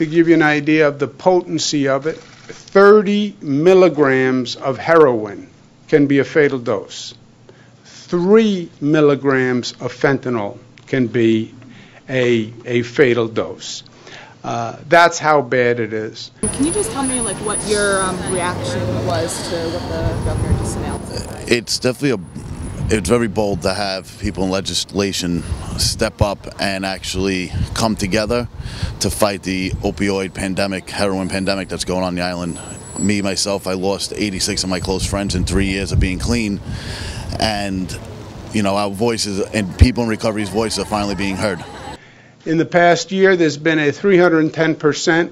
to give you an idea of the potency of it, 30 milligrams of heroin can be a fatal dose. 3 milligrams of fentanyl can be a fatal dose. That's how bad it is. Can you just tell me what your reaction was to what the governor just announced? It's definitely it's very bold to have people in legislation step up and actually come together to fight the opioid pandemic, heroin pandemic that's going on the island. Me, myself, I lost 86 of my close friends in 3 years of being clean. And, our voices and people in recovery's voices are finally being heard. In the past year, there's been a 310%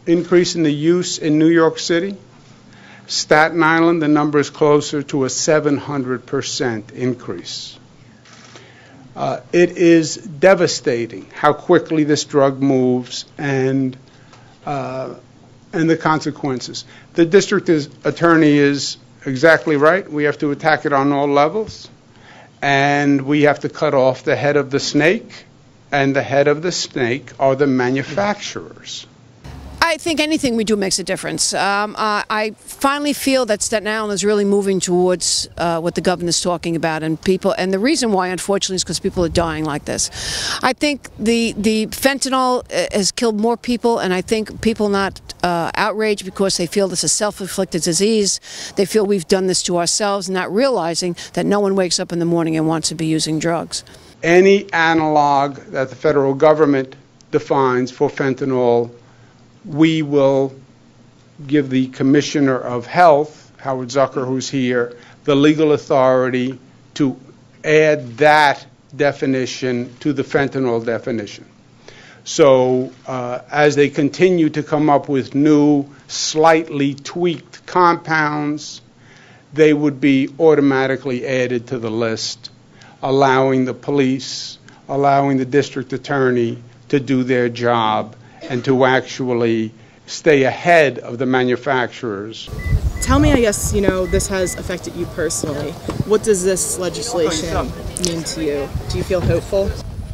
increase in the use in New York City. Staten Island, the number is closer to a 700% increase. It is devastating how quickly this drug moves and the consequences. The district attorney is exactly right. We have to attack it on all levels, and we have to cut off the head of the snake, and the head of the snake are the manufacturers. I think anything we do makes a difference. I finally feel that Staten Island is really moving towards what the governor's talking about, and the reason why, unfortunately, is because people are dying like this. I think the fentanyl has killed more people, and I think people not outraged because they feel this is a self-inflicted disease. They feel we've done this to ourselves, not realizing that no one wakes up in the morning and wants to be using drugs. Any analog that the federal government defines for fentanyl, we will give the Commissioner of Health, Howard Zucker, who's here, the legal authority to add that definition to the fentanyl definition. So as they continue to come up with new, slightly tweaked compounds, they would be automatically added to the list, allowing the police, allowing the district attorney to do their job and to actually stay ahead of the manufacturers. Tell me, I guess, this has affected you personally. What does this legislation mean to you? Do you feel hopeful?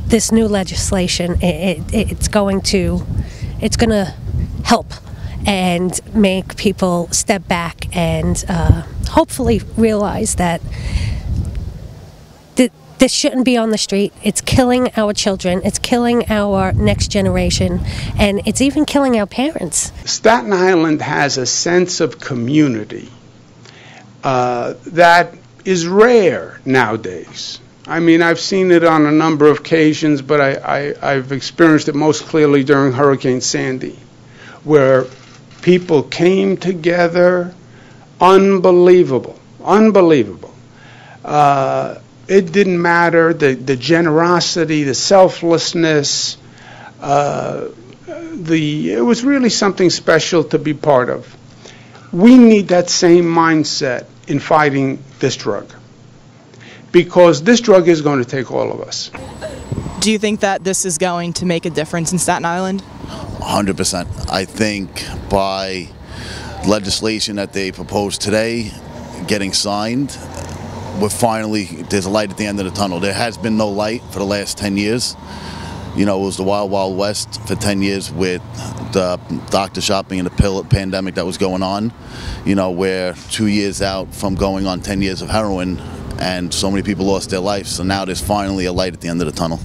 This new legislation, it's going to help and make people step back and hopefully realize that this shouldn't be on the street. It's killing our children. It's killing our next generation. And it's even killing our parents. Staten Island has a sense of community that is rare nowadays. I mean, I've seen it on a number of occasions, but I've experienced it most clearly during Hurricane Sandy, where people came together. Unbelievable. It didn't matter, the generosity, the selflessness, it was really something special to be part of. We need that same mindset in fighting this drug, because this drug is going to take all of us. Do you think that this is going to make a difference in Staten Island? 100%. I think by legislation that they proposed today getting signed, there's a light at the end of the tunnel. There has been no light for the last 10 years. It was the wild, wild west for 10 years with the doctor shopping and the pill pandemic that was going on. We're 2 years out from going on 10 years of heroin, and so many people lost their lives. So now there's finally a light at the end of the tunnel.